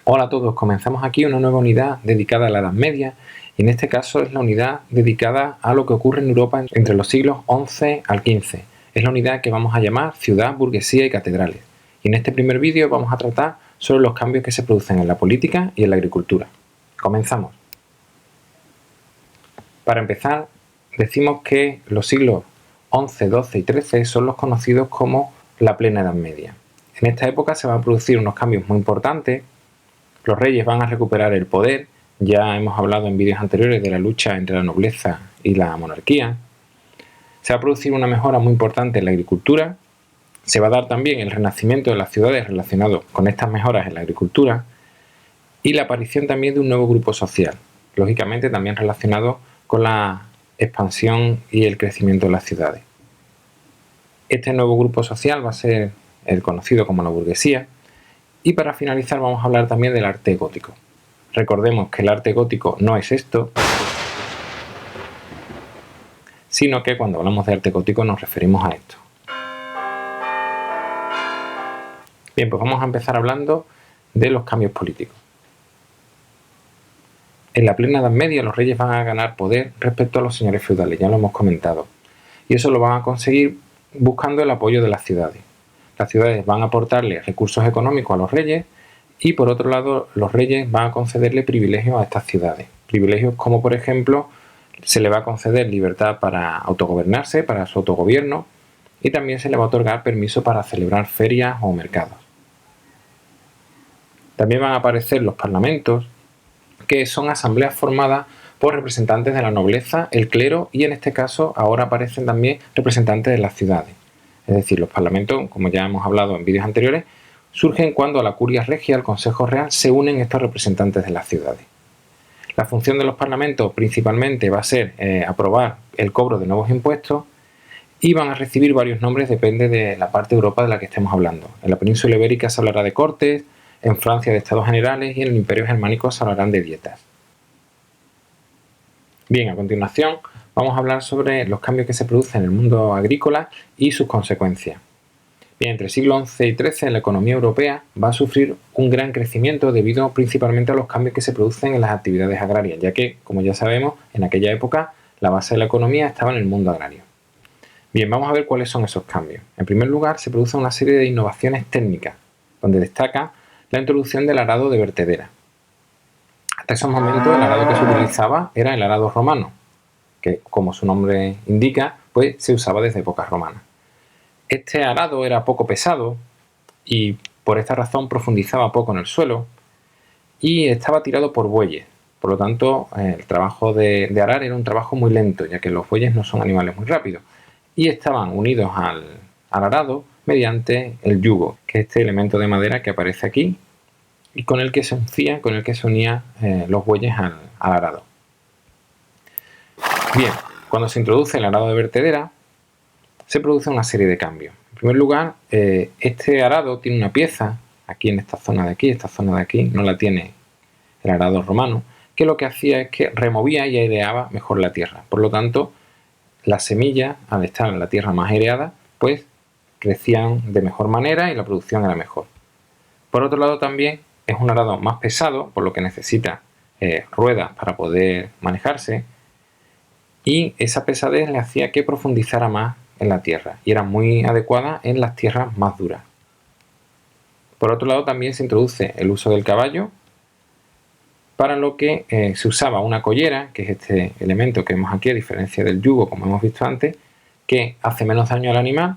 Hola a todos, comenzamos aquí una nueva unidad dedicada a la Edad Media y en este caso es la unidad dedicada a lo que ocurre en Europa entre los siglos XI al XV. Es la unidad que vamos a llamar Ciudad, Burguesía y Catedrales. Y en este primer vídeo vamos a tratar sobre los cambios que se producen en la política y en la agricultura. Comenzamos. Para empezar, decimos que los siglos XI, XII y XIII son los conocidos como la plena Edad Media. En esta época se van a producir unos cambios muy importantes. Los reyes van a recuperar el poder, ya hemos hablado en vídeos anteriores de la lucha entre la nobleza y la monarquía. Se va a producir una mejora muy importante en la agricultura, se va a dar también el renacimiento de las ciudades relacionado con estas mejoras en la agricultura y la aparición también de un nuevo grupo social, lógicamente también relacionado con la expansión y el crecimiento de las ciudades. Este nuevo grupo social va a ser el conocido como la burguesía. Y para finalizar vamos a hablar también del arte gótico. Recordemos que el arte gótico no es esto, sino que cuando hablamos de arte gótico nos referimos a esto. Bien, pues vamos a empezar hablando de los cambios políticos. En la plena Edad Media los reyes van a ganar poder respecto a los señores feudales, ya lo hemos comentado. Y eso lo van a conseguir buscando el apoyo de las ciudades. Las ciudades van a aportarle recursos económicos a los reyes y por otro lado los reyes van a concederle privilegios a estas ciudades. Privilegios como por ejemplo se le va a conceder libertad para autogobernarse, para su autogobierno y también se le va a otorgar permiso para celebrar ferias o mercados. También van a aparecer los parlamentos, que son asambleas formadas por representantes de la nobleza, el clero y en este caso ahora aparecen también representantes de las ciudades. Es decir, los parlamentos, como ya hemos hablado en vídeos anteriores, surgen cuando a la curia regia, al Consejo Real, se unen estos representantes de las ciudades. La función de los parlamentos principalmente va a ser aprobar el cobro de nuevos impuestos y van a recibir varios nombres, depende de la parte de Europa de la que estemos hablando. En la península ibérica se hablará de cortes, en Francia de estados generales y en el imperio germánico se hablarán de dietas. Bien, a continuación vamos a hablar sobre los cambios que se producen en el mundo agrícola y sus consecuencias. Bien, entre el siglo XI y XIII la economía europea va a sufrir un gran crecimiento debido principalmente a los cambios que se producen en las actividades agrarias, ya que, como ya sabemos, en aquella época la base de la economía estaba en el mundo agrario. Bien, vamos a ver cuáles son esos cambios. En primer lugar, se produce una serie de innovaciones técnicas, donde destaca la introducción del arado de vertedera. Hasta esos momentos el arado que se utilizaba era el arado romano, que como su nombre indica, pues se usaba desde épocas romanas. Este arado era poco pesado y por esta razón profundizaba poco en el suelo y estaba tirado por bueyes. Por lo tanto, el trabajo de arar era un trabajo muy lento, ya que los bueyes no son animales muy rápidos y estaban unidos al arado mediante el yugo, que es este elemento de madera que aparece aquí y con el que se unían los bueyes al arado. Bien, cuando se introduce el arado de vertedera, se produce una serie de cambios. En primer lugar, este arado tiene una pieza, aquí en esta zona de aquí, no la tiene el arado romano, que lo que hacía es que removía y aireaba mejor la tierra. Por lo tanto, las semillas, al estar en la tierra más aireada, pues crecían de mejor manera y la producción era mejor. Por otro lado, también es un arado más pesado, por lo que necesita ruedas para poder manejarse, y esa pesadez le hacía que profundizara más en la tierra y era muy adecuada en las tierras más duras. Por otro lado, también se introduce el uso del caballo, para lo que se usaba una collera, que es este elemento que vemos aquí, a diferencia del yugo, como hemos visto antes, que hace menos daño al animal,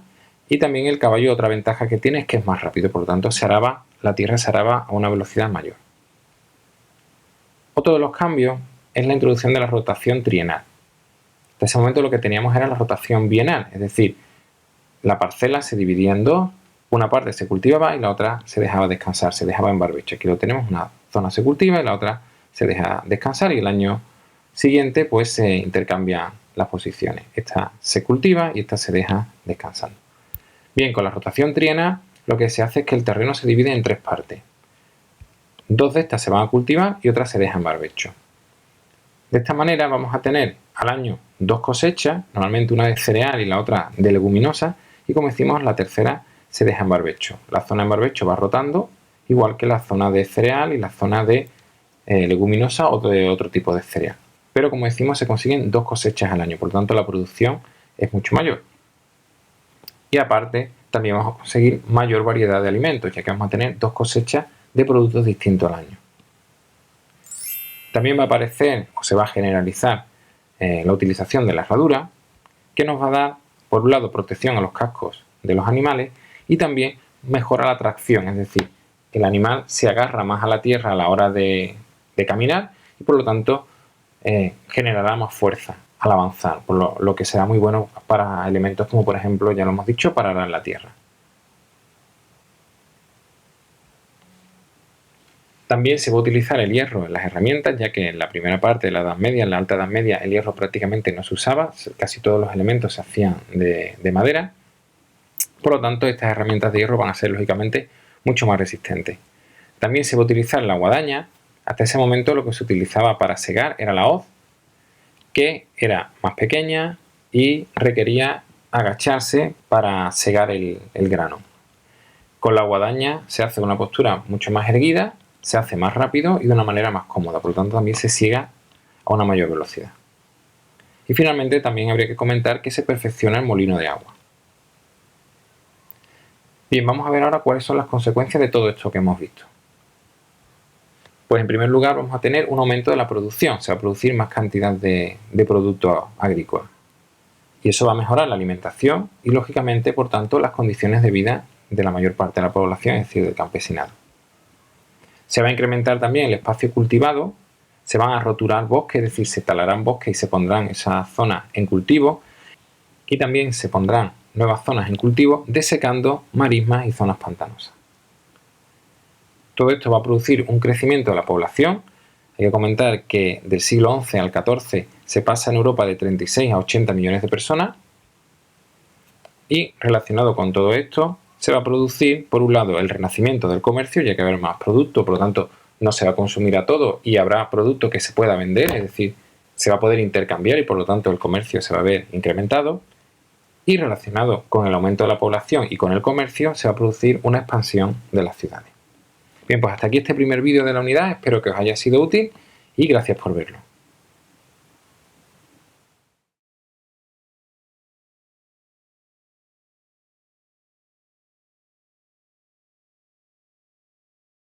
y también el caballo, otra ventaja que tiene es que es más rápido, por lo tanto la tierra se araba a una velocidad mayor. Otro de los cambios es la introducción de la rotación trienal. En ese momento lo que teníamos era la rotación bienal, es decir, la parcela se dividía en dos, una parte se cultivaba y la otra se dejaba descansar, se dejaba en barbecho. Aquí lo tenemos, una zona se cultiva y la otra se deja descansar y el año siguiente pues se intercambian las posiciones. Esta se cultiva y esta se deja descansando. Bien, con la rotación trienal lo que se hace es que el terreno se divide en tres partes. Dos de estas se van a cultivar y otra se deja en barbecho. De esta manera vamos a tener al año dos cosechas, normalmente una de cereal y la otra de leguminosa, y como decimos, la tercera se deja en barbecho. La zona en barbecho va rotando igual que la zona de cereal y la zona de leguminosa o de otro tipo de cereal. Pero como decimos, se consiguen 2 cosechas al año, por lo tanto la producción es mucho mayor. Y aparte, también vamos a conseguir mayor variedad de alimentos, ya que vamos a tener 2 cosechas de productos distintos al año. También va a aparecer o se va a generalizar la utilización de la herradura, que nos va a dar, por un lado, protección a los cascos de los animales y también mejora la tracción, es decir, el animal se agarra más a la tierra a la hora de caminar y por lo tanto generará más fuerza al avanzar, por lo que será muy bueno para elementos como, por ejemplo, ya lo hemos dicho, para arar la tierra. También se va a utilizar el hierro en las herramientas, ya que en la primera parte de la Edad Media, en la Alta Edad Media, el hierro prácticamente no se usaba, casi todos los elementos se hacían de madera. Por lo tanto, estas herramientas de hierro van a ser, lógicamente, mucho más resistentes. También se va a utilizar la guadaña. Hasta ese momento lo que se utilizaba para segar era la hoz, que era más pequeña y requería agacharse para segar el grano. Con la guadaña se hace una postura mucho más erguida, se hace más rápido y de una manera más cómoda, por lo tanto también se siega a una mayor velocidad. Y finalmente también habría que comentar que se perfecciona el molino de agua. Bien, vamos a ver ahora cuáles son las consecuencias de todo esto que hemos visto. Pues en primer lugar vamos a tener un aumento de la producción, se va a producir más cantidad de productos agrícolas. Y eso va a mejorar la alimentación y lógicamente, por tanto, las condiciones de vida de la mayor parte de la población, es decir, del campesinado. Se va a incrementar también el espacio cultivado, se van a roturar bosques, es decir, se talarán bosques y se pondrán esas zonas en cultivo y también se pondrán nuevas zonas en cultivo, desecando marismas y zonas pantanosas. Todo esto va a producir un crecimiento de la población. Hay que comentar que del siglo XI al XIV se pasa en Europa de 36 a 80 millones de personas y relacionado con todo esto se va a producir, por un lado, el renacimiento del comercio, ya que va a haber más producto, por lo tanto no se va a consumir a todo y habrá producto que se pueda vender, es decir, se va a poder intercambiar y por lo tanto el comercio se va a ver incrementado. Y relacionado con el aumento de la población y con el comercio se va a producir una expansión de las ciudades. Bien, pues hasta aquí este primer vídeo de la unidad, espero que os haya sido útil y gracias por verlo.